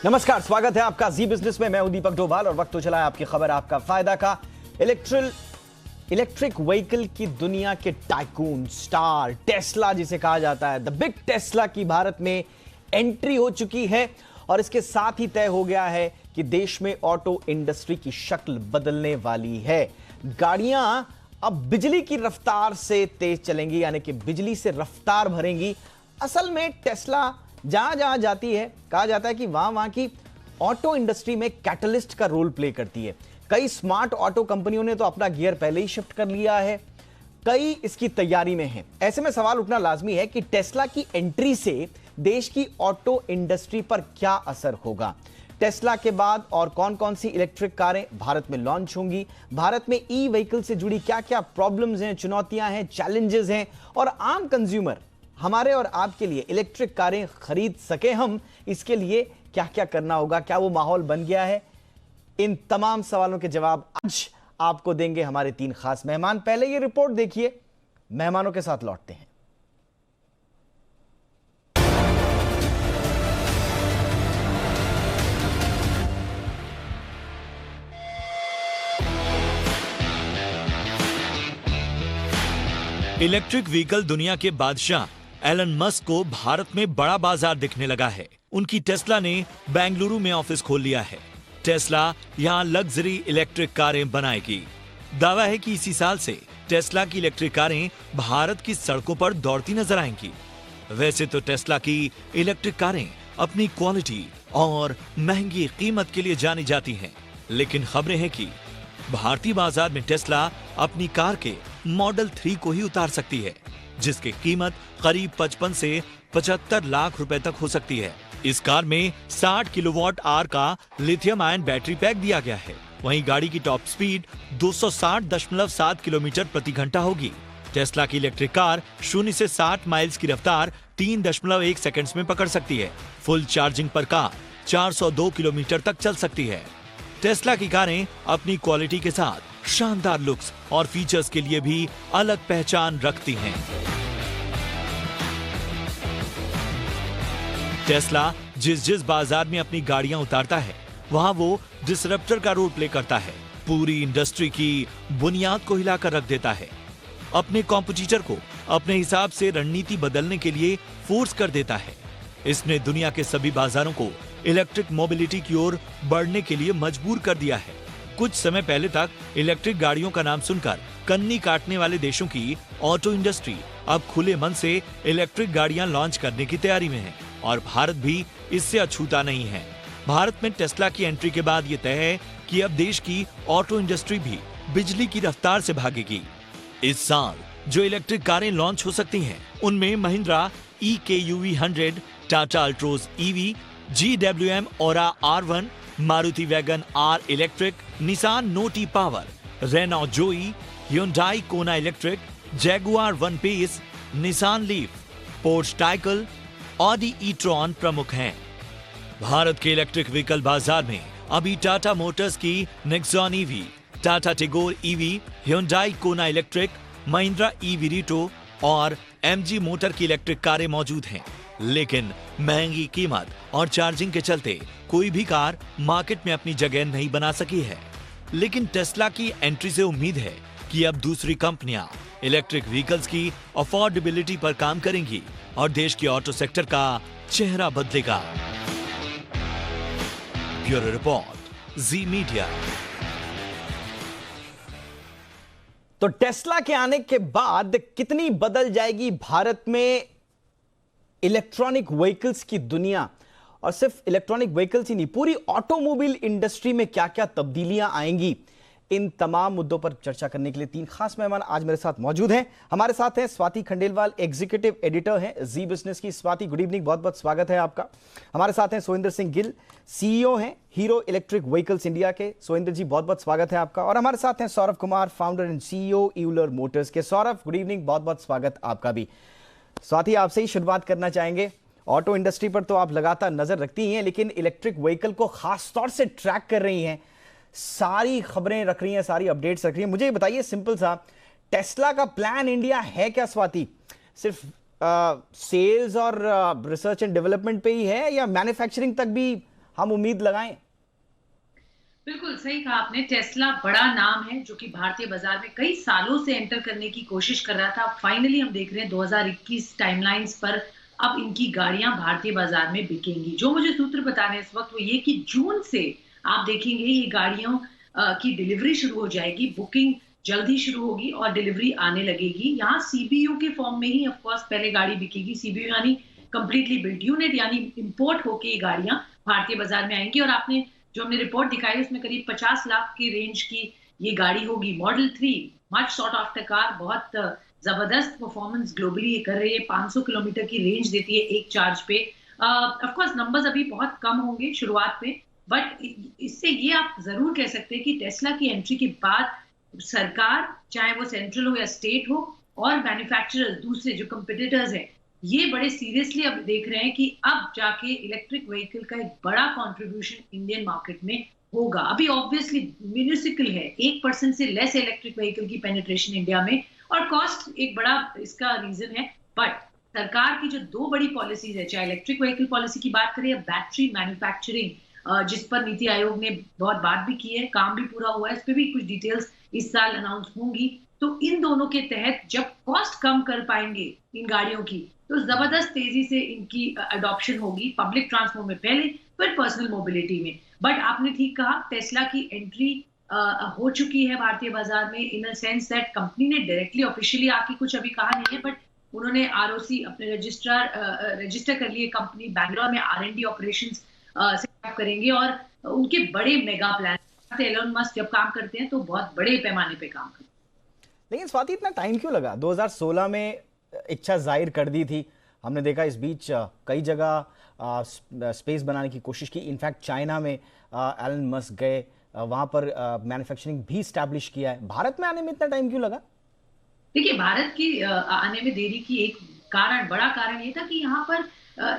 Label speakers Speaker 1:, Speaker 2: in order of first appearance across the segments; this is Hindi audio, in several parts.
Speaker 1: नमस्कार, स्वागत है आपका जी बिजनेस में। मैं हूं दीपक डोभाल और वक्त तो चला है आपकी खबर आपका फायदा का। इलेक्ट्रिक व्हीकल की दुनिया के टाइकून स्टार टेस्ला जिसे कहा जाता है, द बिग टेस्ला की भारत में एंट्री हो चुकी है और इसके साथ ही तय हो गया है कि देश में ऑटो इंडस्ट्री की शक्ल बदलने वाली है। गाड़ियां अब बिजली की रफ्तार से तेज चलेंगी, यानी कि बिजली से रफ्तार भरेंगी। असल में टेस्ला जहां जहां जाती है, कहा जाता है कि वहां की ऑटो इंडस्ट्री में कैटलिस्ट का रोल प्ले करती है। कई स्मार्ट ऑटो कंपनियों ने तो अपना गियर पहले ही शिफ्ट कर लिया है, कई इसकी तैयारी में हैं। ऐसे में सवाल उठना लाजमी है कि टेस्ला की एंट्री से देश की ऑटो इंडस्ट्री पर क्या असर होगा। टेस्ला के बाद और कौन कौन सी इलेक्ट्रिक कारें भारत में लॉन्च होंगी, भारत में ई व्हीकल से जुड़ी क्या क्या प्रॉब्लम्स हैं, चुनौतियां हैं, चैलेंजेस हैं, और आम कंज्यूमर हमारे और आपके लिए इलेक्ट्रिक कारें खरीद सके हम, इसके लिए क्या क्या करना होगा, क्या वो माहौल बन गया है। इन तमाम सवालों के जवाब आज आपको देंगे हमारे तीन खास मेहमान। पहले ये रिपोर्ट देखिए, मेहमानों के साथ लौटते हैं।
Speaker 2: इलेक्ट्रिक व्हीकल दुनिया के बादशाह एलन मस्क को भारत में बड़ा बाजार दिखने लगा है। उनकी टेस्ला ने बेंगलुरु में ऑफिस खोल लिया है। टेस्ला यहां लग्जरी इलेक्ट्रिक कारें बनाएगी। दावा है कि इसी साल से टेस्ला की इलेक्ट्रिक कारें भारत की सड़कों पर दौड़ती नजर आएंगी। वैसे तो टेस्ला की इलेक्ट्रिक कारें अपनी क्वालिटी और महंगी कीमत के लिए जानी जाती हैं, लेकिन खबरें हैं कि भारतीय बाजार में टेस्ला अपनी कार के मॉडल 3 को ही उतार सकती है, जिसकी कीमत करीब 55 से 75 लाख रुपए तक हो सकती है। इस कार में 60 किलोवाट आवर का लिथियम आयन बैटरी पैक दिया गया है। वहीं गाड़ी की टॉप स्पीड 260.7 किलोमीटर प्रति घंटा होगी। टेस्ला की इलेक्ट्रिक कार 0 से 60 माइल्स की रफ्तार 3.1 सेकंड्स में पकड़ सकती है। फुल चार्जिंग पर कार 402 किलोमीटर तक चल सकती है। टेस्ला की कारें अपनी क्वालिटी के साथ शानदार लुक्स और फीचर्स के लिए भी अलग पहचान रखती हैं। टेस्ला जिस बाजार में अपनी गाड़ियां उतारता है, वहां वो डिसरप्टर का रोल प्ले करता है। पूरी इंडस्ट्री की बुनियाद को हिलाकर रख देता है। अपने कॉम्पिटिटर को अपने हिसाब से रणनीति बदलने के लिए फोर्स कर देता है। इसने दुनिया के सभी बाजारों को इलेक्ट्रिक मोबिलिटी की ओर बढ़ने के लिए मजबूर कर दिया है। कुछ समय पहले तक इलेक्ट्रिक गाड़ियों का नाम सुनकर कन्नी काटने वाले देशों की ऑटो इंडस्ट्री अब खुले मन से इलेक्ट्रिक गाड़ियां लॉन्च करने की तैयारी में है, और भारत भी इससे अछूता नहीं है। भारत में टेस्ला की एंट्री के बाद ये तय है कि अब देश की ऑटो इंडस्ट्री भी बिजली की रफ्तार से भागेगी। इस साल जो इलेक्ट्रिक कारें लॉन्च हो सकती हैं, उनमें Mahindra EKUV 100, Tata Altroz EV, GWM Ora R1, Maruti Wagon R electric, Nissan Note e power, Renault Zoe, Hyundai Kona electric, Jaguar one piece, Nissan Leaf, Porsche Taycan, Audi e tron प्रमुख हैं। भारत के इलेक्ट्रिक व्हीकल बाजार में अभी टाटा मोटर्स की Nexon EV, Tata Tigor EV, Hyundai Kona electric, Mahindra EV रीटो और MG मोटर की इलेक्ट्रिक कारें मौजूद हैं। लेकिन महंगी कीमत और चार्जिंग के चलते कोई भी कार मार्केट में अपनी जगह नहीं बना सकी है। लेकिन टेस्ला की एंट्री से उम्मीद है कि अब दूसरी कंपनियां इलेक्ट्रिक व्हीकल्स की अफोर्डेबिलिटी पर काम करेंगी और देश के ऑटो सेक्टर का चेहरा बदलेगा। ब्यूरो रिपोर्ट, जी मीडिया।
Speaker 1: तो टेस्ला के आने के बाद कितनी बदल जाएगी भारत में इलेक्ट्रॉनिक व्हीकल्स की दुनिया, और सिर्फ इलेक्ट्रॉनिक व्हीकल्स ही नहीं, पूरी ऑटोमोबाइल इंडस्ट्री में क्या क्या तब्दीलियां आएंगी, इन तमाम मुद्दों पर चर्चा करने के लिए तीन खास मेहमान आज मेरे साथ मौजूद हैं। हमारे साथ हैं स्वाति खंडेलवाल, एग्जीक्यूटिव एडिटर हैं जी बिजनेस की। स्वाति, गुड इवनिंग, बहुत बहुत स्वागत है आपका। हमारे साथ हैं सोहेंद्र सिंह गिल, CEO हैं हीरो इलेक्ट्रिक व्हीकल्स इंडिया के। सोहेंद्र जी, बहुत बहुत स्वागत है आपका। और हमारे साथ हैं Saurabh Kumar, founder and CEO Euler Motors के। सौरभ, गुड इवनिंग, बहुत बहुत स्वागत आपका भी। स्वाति, आपसे ही शुरुआत करना चाहेंगे। ऑटो इंडस्ट्री पर तो आप लगातार नजर रखती ही हैं, लेकिन इलेक्ट्रिक व्हीकल को खास तौर से ट्रैक कर रही हैं, सारी खबरें रख रही हैं, सारी अपडेट्स रख रही हैं। मुझे ये बताइए सिंपल सा, टेस्ला का प्लान इंडिया है क्या स्वाति? सिर्फ सेल्स और रिसर्च एंड डेवलपमेंट पे ही है, या मैन्युफैक्चरिंग तक भी हम उम्मीद लगाएं?
Speaker 3: बिल्कुल सही कहा आपने। टेस्ला बड़ा नाम है जो कि भारतीय बाजार में कई सालों से एंटर करने की कोशिश कर रहा था। फाइनली हम देख रहे हैं 2021 टाइमलाइंस पर अब इनकी गाड़ियां भारतीय बाजार में बिकेंगी। जो मुझे सूत्र बता रहे हैं इस वक्त वो ये कि जून से आप देखेंगे ये गाड़ियों की डिलीवरी शुरू हो जाएगी, बुकिंग जल्द ही शुरू होगी और डिलीवरी आने लगेगी। यहाँ सीबीयू के फॉर्म में ही ऑफ कोर्स पहले गाड़ी बिकेगी। सीबीयू यानी कंप्लीटली बिल्ट यूनिट, यानी इंपोर्ट होके ये गाड़ियां भारतीय बाजार में आएंगी। और आपने जो हमने रिपोर्ट दिखाई उसमें करीब 50 लाख की रेंज की ये गाड़ी होगी। Model 3 much sought after car, बहुत जबरदस्त परफॉर्मेंस ग्लोबली ये कर रही है। 500 किलोमीटर की रेंज देती है एक चार्ज पे। ऑफ कोर्स नंबर्स अभी बहुत कम होंगे शुरुआत में, बट इससे ये आप जरूर कह सकते हैं कि टेस्ला की एंट्री के बाद सरकार, चाहे वो सेंट्रल हो या स्टेट हो, और मैन्युफैक्चरर्स दूसरे जो कंपटीटर्स हैं, ये बड़े सीरियसली अब देख रहे हैं कि अब जाके इलेक्ट्रिक व्हीकल का एक बड़ा कंट्रीब्यूशन इंडियन मार्केट में होगा। अभी ऑब्वियसली म्यूनिसिपल है, 1% से लेस इलेक्ट्रिक व्हीकल की पेनिट्रेशन इंडिया में, और कॉस्ट एक बड़ा इसका रीजन है। बट सरकार की जो दो बड़ी पॉलिसीज है, चाहे इलेक्ट्रिक व्हीकल पॉलिसी की बात करें या बैटरी मैन्युफैक्चरिंग, जिस पर नीति आयोग ने बहुत बात भी की है, काम भी पूरा हुआ है, इस पर भी कुछ डिटेल्स इस साल अनाउंस होंगी। तो इन दोनों के तहत जब कॉस्ट कम कर पाएंगे इन गाड़ियों की, तो जबरदस्त तेजी से इनकी अडॉप्शन होगी, पब्लिक ट्रांसपोर्ट में पहले, फिर पर्सनल मोबिलिटी में। बट आपने ठीक कहा, टेस्ला की एंट्री हो चुकी है भारतीय बाजार में, इन अ सेंस दैट कंपनी ने डायरेक्टली ऑफिशियली आके कुछ अभी कहा नहीं है, बट उन्होंने आरओसी अपने रजिस्टर कर लिए। कंपनी बैंगलोर में R&D ऑपरेशंस सेटअप करेंगे और उनके बड़े मेगा प्लान, एलन मस्क जब काम करते हैं तो बहुत बड़े पैमाने पे काम करते हैं।
Speaker 1: लेकिन स्वाति, इतना टाइम क्यों लगा? 2016 में इच्छा जाहिर कर दी थी, हमने देखा इस बीच कई जगह स्पेस बनाने की कोशिश की। इनफैक्ट चाइना में एलन मस्क गए, वहां पर मैन्युफैक्चरिंग भी स्टैब्लिश किया है। भारत में आने में इतना टाइम क्यों लगा?
Speaker 3: देखिए, भारत की आने में देरी की एक बड़ा कारण ये था कि यहाँ पर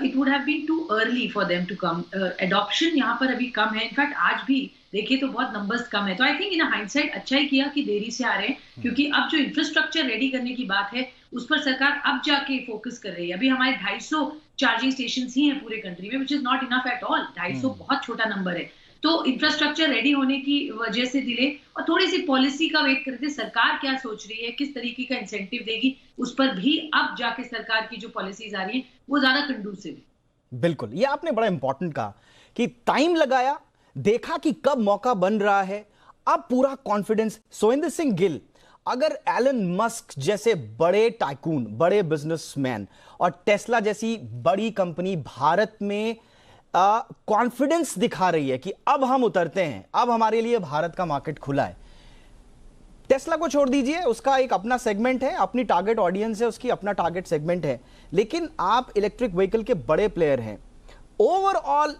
Speaker 3: it would have been too early for them to come. Adoption यहाँ पर अभी कम है। इनफैक्ट आज भी देखिए तो बहुत नंबर्स कम है। तो आई थिंक इन हाइंडसाइट अच्छा ही किया कि देरी से आ रहे हैं, क्योंकि अब जो इंफ्रास्ट्रक्चर रेडी करने की बात है उस पर सरकार अब जाके फोकस कर रही है। अभी हमारे 250 चार्जिंग स्टेशन ही हैं पूरे कंट्री में, which is not enough at all. 250 बहुत छोटा नंबर है। तो इंफ्रास्ट्रक्चर रेडी होने की वजह से डिले, और थोड़ी सी पॉलिसी का वेट करते, सरकार क्या सोच रही है, किस तरीके का इंसेंटिव देगी, उस पर भी अब जाके सरकार की जो पॉलिसीज आ रही है वो ज्यादा कंडूसिव है।
Speaker 1: बिल्कुल, ये आपने बड़ा इंपॉर्टेंट कहा कि टाइम लगाया, देखा कि कब मौका बन रहा है, अब पूरा कॉन्फिडेंस। सोइंदर सिंह गिल, अगर एलन मस्क जैसे बड़े टाइकून, बड़े बिजनेसमैन और टेस्ला जैसी बड़ी कंपनी भारत में कॉन्फिडेंस दिखा रही है कि अब हम उतरते हैं, अब हमारे लिए भारत का मार्केट खुला है। टेस्ला को छोड़ दीजिए, उसका एक अपना सेगमेंट है, अपनी टारगेट ऑडियंस है, उसकी अपना टारगेट सेगमेंट है, लेकिन आप इलेक्ट्रिक व्हीकल के बड़े प्लेयर हैं। ओवरऑल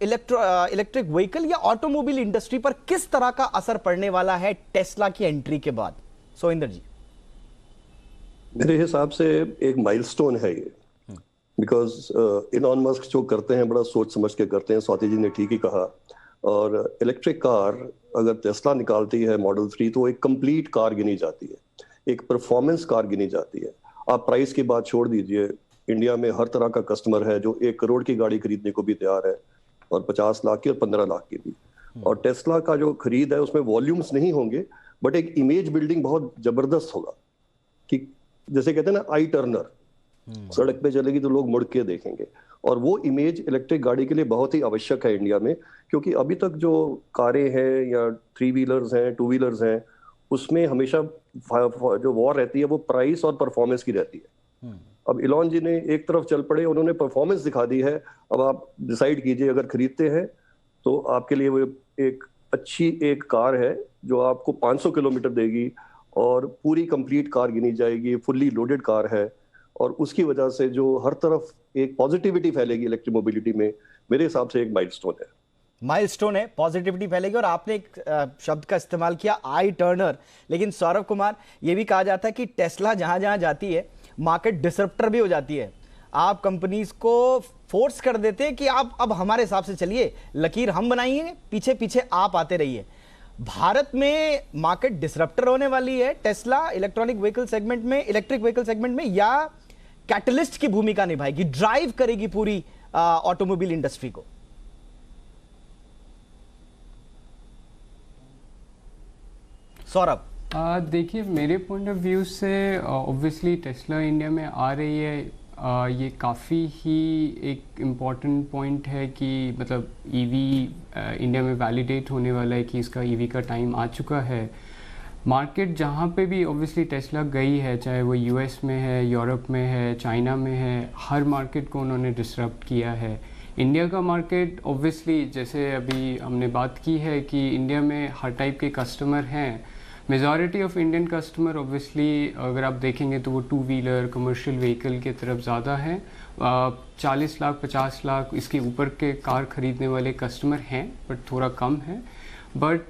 Speaker 1: इलेक्ट्रिक व्हीकल या ऑटोमोबाइल इंडस्ट्री पर किस तरह का असर पड़ने वाला है टेस्ला की एंट्री के बाद? सोइंदर जी।
Speaker 4: मेरे हिसाब से एक माइलस्टोन है ये, बिकॉज इलॉन मस्क जो करते हैं बड़ा सोच समझ के करते हैं। स्वाति जी ने ठीक ही कहा। और इलेक्ट्रिक कार अगर टेस्ला निकालती है मॉडल 3, तो एक कंप्लीट कार गिनी जाती है, एक परफॉर्मेंस कार गिनी जाती है। आप प्राइस की बात छोड़ दीजिए, इंडिया में हर तरह का कस्टमर है जो 1 करोड़ की गाड़ी खरीदने को भी तैयार है, और 50 लाख की और 15 लाख की भी। और टेस्ला का जो खरीद है उसमें वॉल्यूम्स नहीं होंगे, बट एक इमेज बिल्डिंग बहुत जबरदस्त होगा कि जैसे कहते हैं ना, आई टर्नर, सड़क पे चलेगी तो लोग मुड़ के देखेंगे। और वो इमेज इलेक्ट्रिक गाड़ी के लिए बहुत ही आवश्यक है इंडिया में, क्योंकि अभी तक जो कारें हैं या 3 व्हीलर्स हैं, 2 व्हीलर्स हैं, उसमें हमेशा जो वॉर रहती है वो प्राइस और परफॉर्मेंस की रहती है। अब इलॉन जी ने एक तरफ चल पड़े, उन्होंने परफॉर्मेंस दिखा दी है। अब आप डिसाइड कीजिए, अगर खरीदते हैं तो आपके लिए वो एक अच्छी एक कार है जो आपको 500 किलोमीटर देगी और पूरी कंप्लीट कार गिनी जाएगी, फुल्ली लोडेड कार है, और उसकी वजह से जो हर तरफ एक पॉजिटिविटी फैलेगी इलेक्ट्रिक मोबिलिटी में, मेरे हिसाब से एक माइलस्टोन है।
Speaker 1: माइलस्टोन है, पॉजिटिविटी फैलेगी। और आपने एक शब्द का इस्तेमाल किया, आई टर्नर। लेकिन सौरभ कुमार, ये भी कहा जाता है कि टेस्ला जहां जहां जाती है मार्केट डिसरप्टर भी हो जाती है। आप कंपनीज को फोर्स कर देते हैं कि आप अब हमारे हिसाब से चलिए, लकीर हम बनाएंगे, पीछे पीछे आप आते रहिए। भारत में मार्केट डिसरप्टर होने वाली है टेस्ला इलेक्ट्रॉनिक व्हीकल सेगमेंट में, इलेक्ट्रिक व्हीकल सेगमेंट में, या कैटलिस्ट की भूमिका निभाएगी, ड्राइव करेगी पूरी ऑटोमोबाइल इंडस्ट्री को? सौरभ।
Speaker 5: देखिए, मेरे पॉइंट ऑफ व्यू से ऑब्वियसली टेस्ला इंडिया में आ रही है, ये काफ़ी ही एक इम्पॉर्टेंट पॉइंट है कि मतलब ईवी इंडिया में वैलिडेट होने वाला है कि इसका ईवी का टाइम आ चुका है। मार्केट जहाँ पे भी ऑब्वियसली टेस्ला गई है, चाहे वो यूएस में है, यूरोप में है, चाइना में है, हर मार्केट को उन्होंने डिसरप्ट किया है। इंडिया का मार्केट ऑब्वियसली जैसे अभी हमने बात की है कि इंडिया में हर टाइप के कस्टमर हैं। Majority of Indian customer obviously अगर आप देखेंगे तो वो टू व्हीलर कमर्शियल व्हीकल की तरफ ज़्यादा हैं। 40 लाख 50 लाख इसके ऊपर के कार ख़रीदने वाले कस्टमर हैं, बट थोड़ा कम है। बट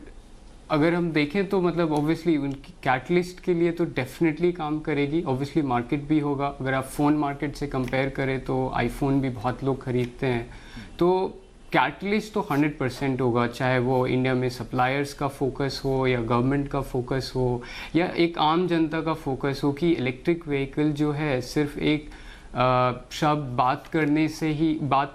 Speaker 5: अगर हम देखें तो मतलब ऑब्वियसली उनकी कैटलिस्ट के लिए तो डेफिनेटली काम करेगी। ऑब्वियसली मार्केट भी होगा, अगर आप फ़ोन मार्केट से कंपेयर करें तो आईफोन भी बहुत लोग ख़रीदते हैं, तो कैटलिस्ट तो 100% होगा, चाहे वो इंडिया में सप्लायर्स का फोकस हो या गवर्नमेंट का फोकस हो या एक आम जनता का फोकस हो कि इलेक्ट्रिक व्हीकल जो है सिर्फ एक शब्द बात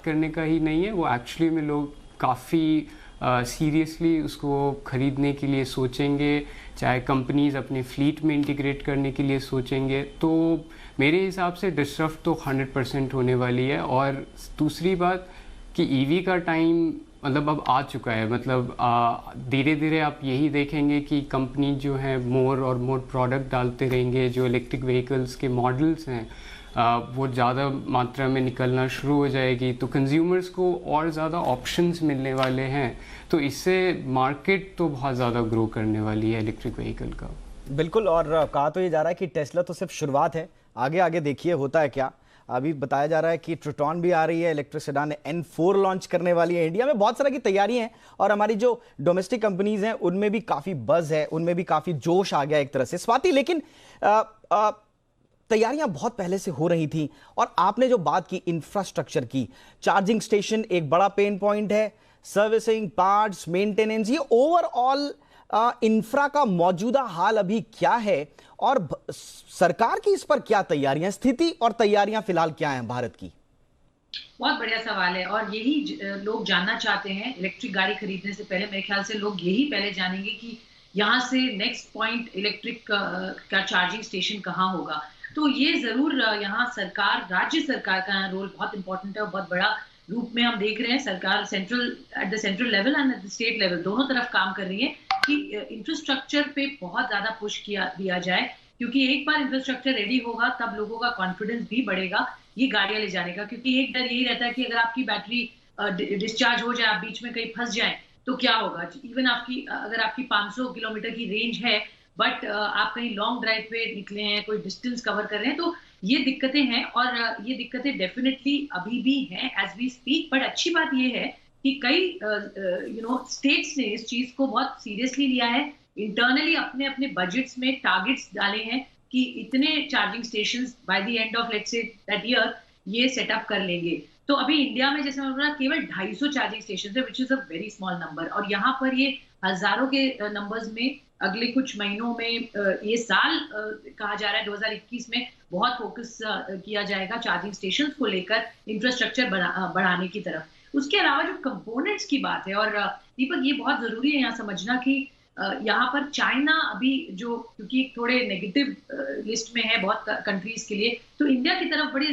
Speaker 5: करने का ही नहीं है, वो एक्चुअली में लोग काफ़ी सीरियसली उसको ख़रीदने के लिए सोचेंगे, चाहे कंपनीज़ अपने फ्लीट में इंटीग्रेट करने के लिए सोचेंगे। तो मेरे हिसाब से डिसरप्ट तो 100% होने वाली है। और दूसरी बात कि ईवी का टाइम मतलब अब आ चुका है, मतलब धीरे धीरे आप यही देखेंगे कि कंपनी जो है मोर और मोर प्रोडक्ट डालते रहेंगे। जो इलेक्ट्रिक व्हीकल्स के मॉडल्स हैं वो ज़्यादा मात्रा में निकलना शुरू हो जाएगी, तो कंज्यूमर्स को और ज़्यादा ऑप्शंस मिलने वाले हैं, तो इससे मार्केट तो बहुत ज़्यादा ग्रो करने वाली है इलेक्ट्रिक व्हीकल का।
Speaker 1: बिल्कुल, और कहा तो ये जा रहा है कि टेस्ला तो सिर्फ शुरुआत है, आगे आगे देखिए होता है क्या। अभी बताया जा रहा है कि ट्रूटॉन भी आ रही है, इलेक्ट्रिक सेडान N4 लॉन्च करने वाली है। इंडिया में बहुत सारा की तैयारी हैं और हमारी जो डोमेस्टिक कंपनीज हैं उनमें भी काफ़ी बज़ है, उनमें भी काफ़ी जोश आ गया एक तरह से स्वाति। लेकिन तैयारियां बहुत पहले से हो रही थी और आपने जो बात की इंफ्रास्ट्रक्चर की, चार्जिंग स्टेशन एक बड़ा पेन पॉइंट है, सर्विसिंग, पार्ट्स, मेंटेनेंस, ये ओवरऑल इंफ्रा का मौजूदा हाल अभी क्या है और सरकार की इस पर क्या तैयारियां, स्थिति और तैयारियां फिलहाल क्या हैं भारत की?
Speaker 3: बहुत बढ़िया सवाल है और यही लोग जानना चाहते हैं। इलेक्ट्रिक गाड़ी खरीदने से पहले मेरे ख्याल से लोग यही पहले जानेंगे कि यहाँ से नेक्स्ट पॉइंट इलेक्ट्रिक का चार्जिंग स्टेशन कहाँ होगा। तो ये जरूर यहाँ सरकार, राज्य सरकार का रोल बहुत इंपॉर्टेंट है और बहुत बड़ा रूप में हम देख रहे हैं। सरकार at the central level and at the state level दोनों तरफ काम कर रही है कि इंफ्रास्ट्रक्चर पे बहुत ज्यादा पुश दिया जाए, क्योंकि एक बार इंफ्रास्ट्रक्चर रेडी होगा तब लोगों का कॉन्फिडेंस भी बढ़ेगा ये गाड़ियां ले जाने का। क्योंकि एक डर यही रहता है कि अगर आपकी बैटरी डिस्चार्ज हो जाए, आप बीच में कहीं फंस जाए तो क्या होगा। इवन अगर आपकी 500 किलोमीटर की रेंज है बट आप कहीं लॉन्ग ड्राइव पे निकले हैं, कोई डिस्टेंस कवर कर रहे हैं, तो ये दिक्कतें हैं और ये दिक्कतें डेफिनेटली अभी भी हैं एज वी स्पीक। बट अच्छी बात ये है कि कई स्टेट्स ने इस चीज को बहुत सीरियसली लिया है, इंटरनली अपने अपने बजट्स में टारगेट्स डाले हैं कि इतने charging stations by the end of let's say that year ये सेटअप कर लेंगे। तो अभी इंडिया में जैसे मैंने बोला केवल 250 चार्जिंग स्टेशन है, which is a very small number, और यहाँ पर ये हजारों के नंबर्स में अगले कुछ महीनों में ये साल कहा जा रहा है 2021 में बहुत फोकस किया जाएगा चार्जिंग स्टेशंस को लेकर, इंफ्रास्ट्रक्चर बढ़ाने की तरफ। उसके अलावा जो कंपोनेंट्स की बात है, और दीपक ये बहुत जरूरी है यहाँ समझना कि यहाँ पर चाइना अभी जो क्योंकि थोड़े नेगेटिव लिस्ट में है बहुत कंट्रीज के लिए, तो इंडिया की तरफ बड़ी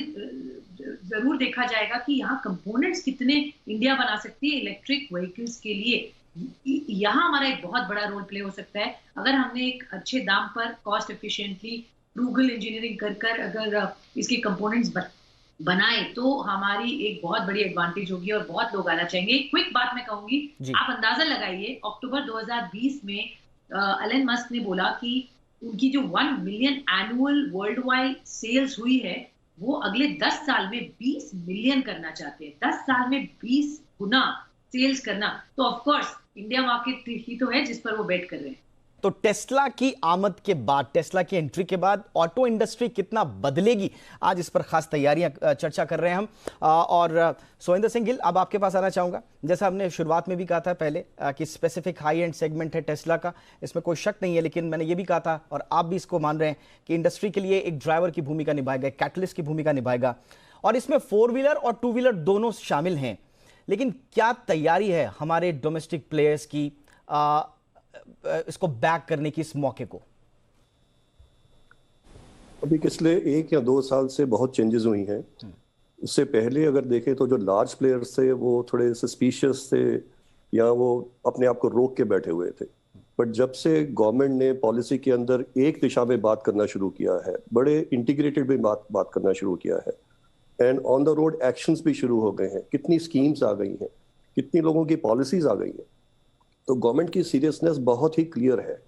Speaker 3: जरूर देखा जाएगा कि यहाँ कंपोनेंट्स कितने इंडिया बना सकती है इलेक्ट्रिक व्हीकल्स के लिए। यहाँ हमारा एक बहुत बड़ा रोल प्ले हो सकता है अगर हमने एक अच्छे दाम पर कॉस्ट एफिशिएंटली फ्रूगल इंजीनियरिंग कर अगर इसके कंपोनेंट्स बनाए तो हमारी एक बहुत बड़ी एडवांटेज होगी और बहुत लोग आना चाहेंगे। क्विक बात मैं कहूंगी, आप अंदाजा लगाइए अक्टूबर 2020 में एलन मस्क ने बोला कि उनकी जो 1 million annual worldwide sales हुई है वो अगले 10 साल में 20 मिलियन करना चाहते हैं। 10 साल में 20 गुना सेल्स करना, तो ऑफ कोर्स इंडिया मार्केट ही तो है जिस पर वो बेट कर रहे हैं।
Speaker 1: तो टेस्ला की आमद के बाद, टेस्ला की एंट्री के बाद ऑटो इंडस्ट्री कितना बदलेगी, आज इस पर खास तैयारियां चर्चा कर रहे हैं हम। और सोइंदर सिंह गिल, अब आपके पास आना चाहूंगा। जैसा हमने शुरुआत में भी कहा था पहले कि स्पेसिफिक हाई एंड सेगमेंट है टेस्ला का, इसमें कोई शक नहीं है, लेकिन मैंने ये भी कहा था और आप भी इसको मान रहे हैं कि इंडस्ट्री के लिए एक ड्राइवर की भूमिका निभाएगा, एक कैटलिस्ट की भूमिका निभाएगा, और इसमें 4 व्हीलर और 2 व्हीलर दोनों शामिल हैं। लेकिन क्या तैयारी है हमारे डोमेस्टिक प्लेयर्स की इसको बैक करने की इस मौके को?
Speaker 4: अभी पिछले 1 या 2 साल से बहुत चेंजेस हुई हैं। उससे पहले अगर देखें तो जो लार्ज प्लेयर्स थे वो थोड़े सस्पिशियस थे या वो अपने आप को रोक के बैठे हुए थे। बट जब से गवर्नमेंट ने पॉलिसी के अंदर एक दिशा में बात करना शुरू किया है, बड़े इंटीग्रेटेड में बात करना शुरू किया है, and on the road actions भी शुरू हो गए हैं, कितनी स्कीम्स आ गई हैं, कितनी लोगों की पॉलिसीज आ गई हैं, तो गवर्नमेंट की सीरियसनेस बहुत ही क्लियर है।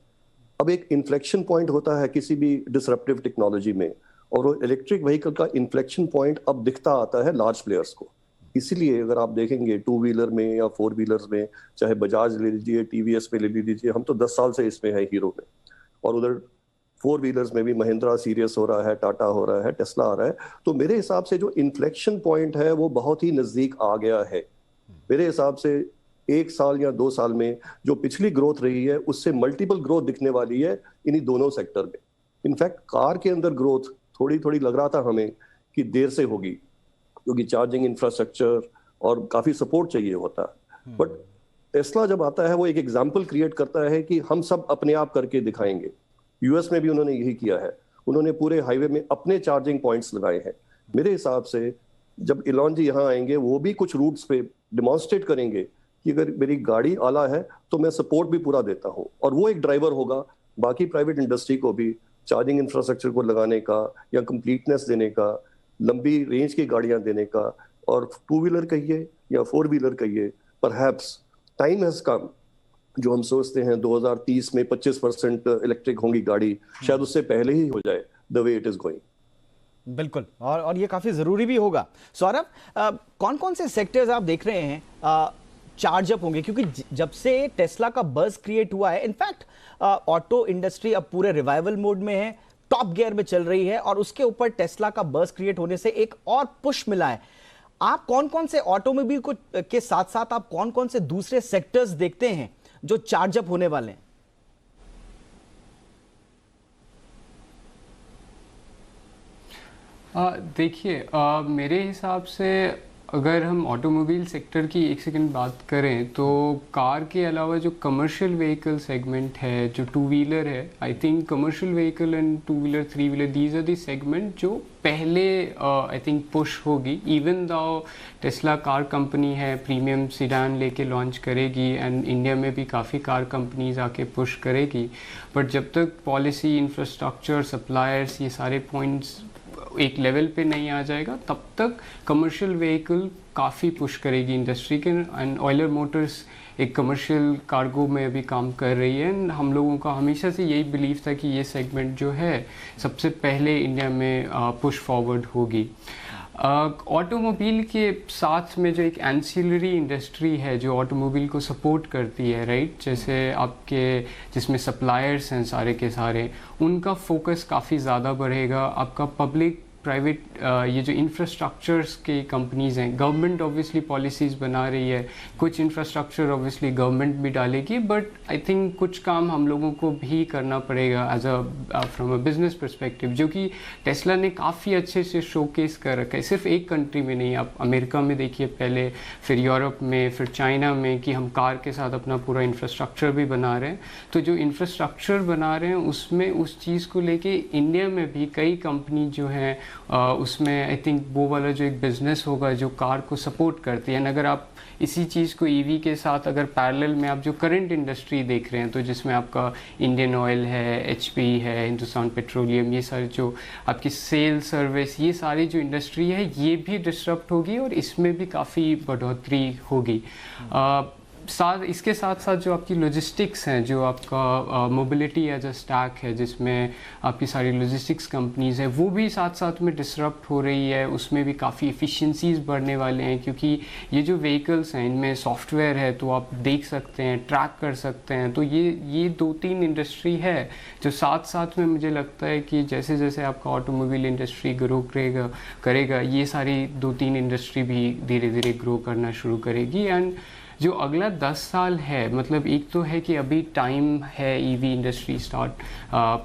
Speaker 4: अब एक इन्फ्लेक्शन पॉइंट होता है किसी भी डिसरप्टिव टेक्नोलॉजी में, और वो इलेक्ट्रिक व्हीकल का इन्फ्लेक्शन पॉइंट अब दिखता आता है लार्ज प्लेयर्स को। इसीलिए अगर आप देखेंगे 2 व्हीलर में या 4 व्हीलर्स में, चाहे बजाज ले लीजिए, टीवीएस में ले लीजिए, हम तो 10 साल से इसमें है हीरो में, और उधर 4 व्हीलर्स में भी महिंद्रा सीरियस हो रहा है, टाटा हो रहा है, टेस्ला आ रहा है। तो मेरे हिसाब से जो इन्फ्लेक्शन पॉइंट है वो बहुत ही नजदीक आ गया है। मेरे हिसाब से 1 साल या 2 साल में जो पिछली ग्रोथ रही है उससे मल्टीपल ग्रोथ दिखने वाली है इन्हीं दोनों सेक्टर में। इनफैक्ट कार के अंदर ग्रोथ थोड़ी थोड़ी लग रहा था हमें कि देर से होगी, क्योंकि चार्जिंग इंफ्रास्ट्रक्चर और काफी सपोर्ट चाहिए होता है। बट टेस्ला जब आता है वो एक एग्जाम्पल क्रिएट करता है कि हम सब अपने आप करके दिखाएंगे। यूएस में भी उन्होंने यही किया है, उन्होंने पूरे हाईवे में अपने चार्जिंग पॉइंट्स लगाए हैं। मेरे हिसाब से जब इलॉन जी यहाँ आएंगे वो भी कुछ रूट्स पे डिमॉन्स्ट्रेट करेंगे कि अगर मेरी गाड़ी आला है तो मैं सपोर्ट भी पूरा देता हूँ, और वो एक ड्राइवर होगा बाकी प्राइवेट इंडस्ट्री को भी चार्जिंग इंफ्रास्ट्रक्चर को लगाने का या कंप्लीटनेस देने का, लंबी रेंज की गाड़ियां देने का। और 2 व्हीलर कहिए या 4 व्हीलर कहिए, परहैप्स टाइम हैज कम, जो हम सोचते हैं 2030 में 25% इलेक्ट्रिक होंगी गाड़ी, शायद उससे पहले ही हो जाए the way it is going.
Speaker 1: बिल्कुल, और ये काफी जरूरी भी होगा। सौरभ, कौन कौन से सेक्टर्स आप देख रहे हैं चार्ज अप होंगे? क्योंकि जब से टेस्ला का बज़ क्रिएट हुआ है, इनफैक्ट ऑटो इंडस्ट्री अब पूरे रिवाइवल मोड में है, टॉप गियर में चल रही है, और उसके ऊपर टेस्ला का बज़ क्रिएट होने से एक और पुश मिला है। आप कौन कौन से ऑटोमोबाइल को के साथ साथ आप कौन कौन से दूसरे सेक्टर्स देखते हैं जो चार्ज अप होने वाले हैं?
Speaker 5: देखिए, मेरे हिसाब से अगर हम ऑटोमोबाइल सेक्टर की एक सेकंड बात करें तो कार के अलावा जो कमर्शियल व्हीकल सेगमेंट है, जो 2 व्हीलर है, I think commercial vehicle and 2 wheeler 3 wheeler these are the segment जो पहले आई थिंक पुश होगी। Even though Tesla car company है, प्रीमियम सीडान लेके लॉन्च करेगी एंड इंडिया में भी काफ़ी कार कंपनीज आके पुश करेगी, बट जब तक पॉलिसी, इंफ्रास्ट्रक्चर, सप्लायर्स, ये सारे पॉइंट्स एक लेवल पे नहीं आ जाएगा तब तक कमर्शियल व्हीकल काफ़ी पुश करेगी इंडस्ट्री के। एंड ऑयलर मोटर्स एक कमर्शियल कार्गो में अभी काम कर रही है, एंड हम लोगों का हमेशा से यही बिलीव था कि ये सेगमेंट जो है सबसे पहले इंडिया में पुश फॉरवर्ड होगी। ऑटोमोबाइल के साथ में जो एक एंसिलरी इंडस्ट्री है जो ऑटोमोबाइल को सपोर्ट करती है, राइट, जैसे आपके जिसमें सप्लायर्स हैं सारे के सारे, उनका फोकस काफ़ी ज़्यादा बढ़ेगा। आपका पब्लिक प्राइवेट ये जो इंफ्रास्ट्रक्चर्स के कंपनीज़ हैं, गवर्नमेंट ऑब्वियसली पॉलिसीज़ बना रही है, कुछ इंफ्रास्ट्रक्चर ऑब्वियसली गवर्नमेंट भी डालेगी, बट आई थिंक कुछ काम हम लोगों को भी करना पड़ेगा as a from a business perspective, जो कि टेस्ला ने काफ़ी अच्छे से शोकेस कर रखा है। सिर्फ एक कंट्री में नहीं, आप अमेरिका में देखिए पहले, फिर यूरोप में, फिर चाइना में, कि हम कार के साथ अपना पूरा इंफ्रास्ट्रक्चर भी बना रहे हैं। तो जो इंफ्रास्ट्रक्चर बना रहे हैं उसमें उस चीज़ को लेके इंडिया में भी कई कंपनी जो हैं उसमें आई थिंक वो वाला जो एक बिज़नेस होगा जो कार को सपोर्ट करती है। अगर आप इसी चीज़ को ईवी के साथ अगर पैरेलल में आप जो करंट इंडस्ट्री देख रहे हैं, तो जिसमें आपका इंडियन ऑयल है, एचपी है, हिंदुस्तान पेट्रोलियम, ये सारे जो आपकी सेल सर्विस, ये सारी जो इंडस्ट्री है ये भी डिस्टर्ब होगी और इसमें भी काफ़ी बढ़ोतरी होगी। साथ इसके साथ साथ जो आपकी लॉजिस्टिक्स हैं, जो आपका मोबिलिटी एज अ स्टैक है, जिसमें आपकी सारी लॉजिस्टिक्स कंपनीज़ हैं, वो भी साथ साथ में डिसरप्ट हो रही है। उसमें भी काफ़ी एफिशिएंसीज बढ़ने वाले हैं, क्योंकि ये जो व्हीकल्स हैं इनमें सॉफ्टवेयर है, तो आप देख सकते हैं, ट्रैक कर सकते हैं। तो ये 2-3 इंडस्ट्री है जो साथ साथ में मुझे लगता है कि जैसे जैसे आपका ऑटोमोबाइल इंडस्ट्री ग्रो करेगा, ये सारी 2-3 इंडस्ट्री भी धीरे धीरे ग्रो करना शुरू करेगी। एंड जो अगला 10 साल है, मतलब एक तो है कि अभी टाइम है, ईवी इंडस्ट्री स्टार्ट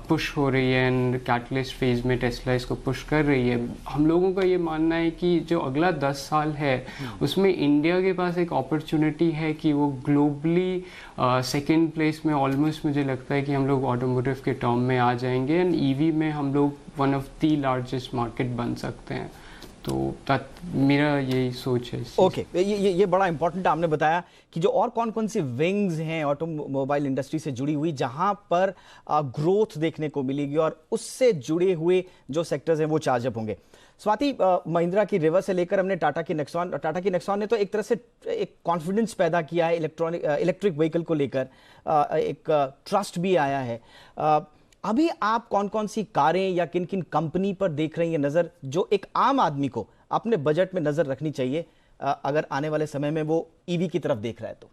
Speaker 5: पुश हो रही है एंड कैटलिस्ट फेज में टेस्ला इसको पुश कर रही है। हम लोगों का ये मानना है कि जो अगला 10 साल है उसमें इंडिया के पास एक अपॉर्चुनिटी है कि वो ग्लोबली सेकेंड प्लेस में ऑलमोस्ट मुझे लगता है कि हम लोग ऑटोमोटिव के टर्म में आ जाएंगे एंड ईवी में हम लोग one of the largest market बन सकते हैं। तो मेरा यही सोच है।
Speaker 1: ओके, ये बड़ा इंपॉर्टेंट आपने बताया कि जो और कौन कौन सी विंग्स हैं ऑटोमोबाइल इंडस्ट्री से जुड़ी हुई जहां पर ग्रोथ देखने को मिलेगी और उससे जुड़े हुए जो सेक्टर्स हैं वो चार्ज अप होंगे। स्वाति, महिंद्रा की रिवर से लेकर हमने टाटा की नेक्सॉन ने तो एक तरह से एक कॉन्फिडेंस पैदा किया है इलेक्ट्रिक व्हीकल को लेकर, एक ट्रस्ट भी आया है। अभी आप कौन कौन सी कारें या किन किन कंपनी पर देख रही हैं नजर, जो एक आम आदमी को अपने बजट में नजर रखनी चाहिए अगर आने वाले समय में वो ईवी की तरफ देख रहा है? तो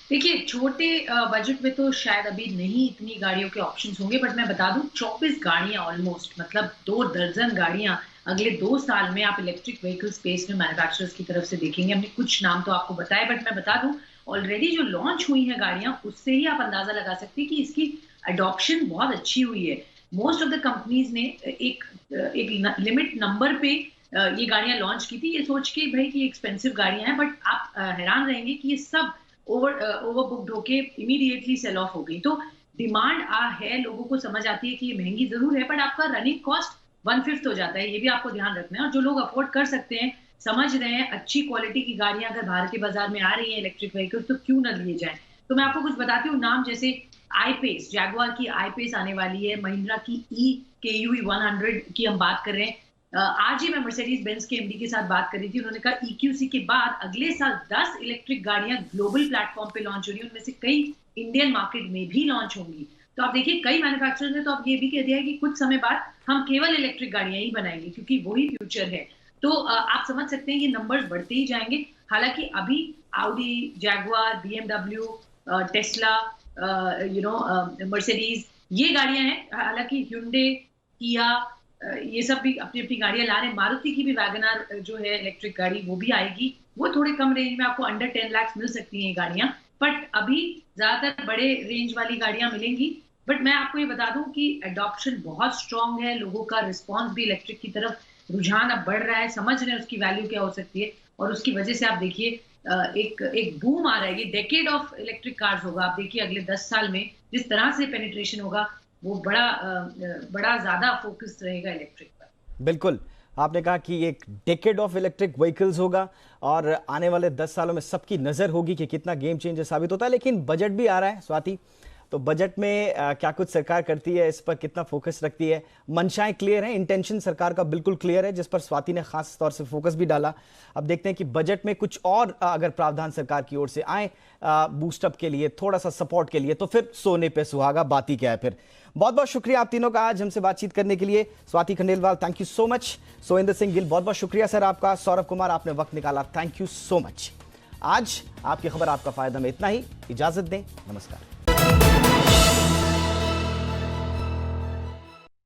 Speaker 3: देखिए, छोटे बजट में तो शायद अभी नहीं इतनी गाड़ियों के ऑप्शंस होंगे, बट मैं बता दूं 24 गाड़ियां ऑलमोस्ट, मतलब 2 दर्जन गाड़ियां अगले 2 साल में आप इलेक्ट्रिक व्हीकल स्पेस में मैन्युफैक्चरर्स की तरफ से देखेंगे। हमने कुछ नाम तो आपको बताए, बट मैं बता दूं ऑलरेडी जो लॉन्च हुई हैं गाड़ियां, उससे ही आप अंदाजा लगा सकते हैं कि इसकी अडॉप्शन बहुत अच्छी हुई है। मोस्ट ऑफ द कंपनीज ने एक लिमिट नंबर पे ये गाड़ियां लॉन्च की थी, ये सोच के भाई कि एक्सपेंसिव गाड़ियां हैं, बट आप हैरान रहेंगे कि ये सब ओवरबुक्ड होके इमीडिएटली सेल ऑफ हो गई। तो डिमांड है, लोगों को समझ आती है कि ये महंगी जरूर है, बट आपका रनिंग कॉस्ट 1/5 हो जाता है, ये भी आपको ध्यान रखना है। और जो लोग अफोर्ड कर सकते हैं, समझ रहे हैं, अच्छी क्वालिटी की गाड़ियां अगर भारत के बाजार में आ रही है इलेक्ट्रिक व्हीकल, तो क्यों ना लिए जाए। तो मैं आपको कुछ बताती हूँ नाम, जैसे आई-पेस, जैगुआर की आई-पेस आने वाली है, महिंद्रा की EQE 100 की हम बात कर रहे हैं। आज ही मैं मर्सिडीज बेंज के एमडी के साथ बात कर रही थी, उन्होंने कहा EQC के बाद अगले साल 10 इलेक्ट्रिक गाड़ियां ग्लोबल प्लेटफॉर्म पे लॉन्च हो रही है, उनमें से कई इंडियन मार्केट में भी लॉन्च होंगी। तो आप देखिए, कई मैन्युफैक्चरर्स ने तो अब ये भी कह दिया है कि कुछ समय बाद हम केवल इलेक्ट्रिक गाड़ियां ही बनाएंगे, क्योंकि वही फ्यूचर है। तो आप समझ सकते हैं ये नंबर्स बढ़ते ही जाएंगे। हालांकि अभी Audi, Jaguar, BMW, Tesla, Mercedes, ये गाड़ियां हैं। हालांकि hyundai, किया, ये सब भी अपनी अपनी गाड़ियां ला रहे हैं। मारुति की भी वैगनआर जो है इलेक्ट्रिक गाड़ी, वो भी आएगी। वो थोड़े कम रेंज में आपको अंडर 10 लाख मिल सकती हैं ये गाड़ियां, बट अभी ज्यादातर बड़े रेंज वाली गाड़ियां मिलेंगी। बट मैं आपको ये बता दूं कि एडॉप्शन बहुत स्ट्रांग है, लोगों का रिस्पॉन्स भी इलेक्ट्रिक की तरफ, रुझान अब बढ़ रहा है, समझ रहे हैं उसकी वैल्यू क्या हो सकती है, और उसकी वजह से आप देखिए एक बूम आ रहा है। ये डेकेड ऑफ इलेक्ट्रिक कार्स होगा। आप देखिए अगले 10 साल में जिस तरह से पेनिट्रेशन होगा, वो बड़ा ज्यादा फोकस रहेगा इलेक्ट्रिक पर।
Speaker 1: बिल्कुल, आपने कहा कि एक डेकेड ऑफ इलेक्ट्रिक व्हीकल्स होगा और आने वाले 10 सालों में सबकी नजर होगी कि कितना गेम चेंजर साबित होता है। लेकिन बजट भी आ रहा है स्वाति, तो बजट में क्या कुछ सरकार करती है, इस पर कितना फोकस रखती है? मंशाएं क्लियर हैं, इंटेंशन सरकार का बिल्कुल क्लियर है, जिस पर स्वाति ने खास तौर से फोकस भी डाला। अब देखते हैं कि बजट में कुछ और अगर प्रावधान सरकार की ओर से आए बूस्टअप के लिए, थोड़ा सा सपोर्ट के लिए, तो फिर सोने पे सुहागा, बात ही क्या है फिर। बहुत बहुत शुक्रिया आप तीनों का आज हमसे बातचीत करने के लिए। Swati Khandelwal, thank you so much. Sohendra Singh Gill, बहुत बहुत शुक्रिया सर आपका। सौरभ कुमार, आपने वक्त निकाला, थैंक यू सो मच। आज आपकी खबर आपका फायदा में इतना ही, इजाजत दें, नमस्कार।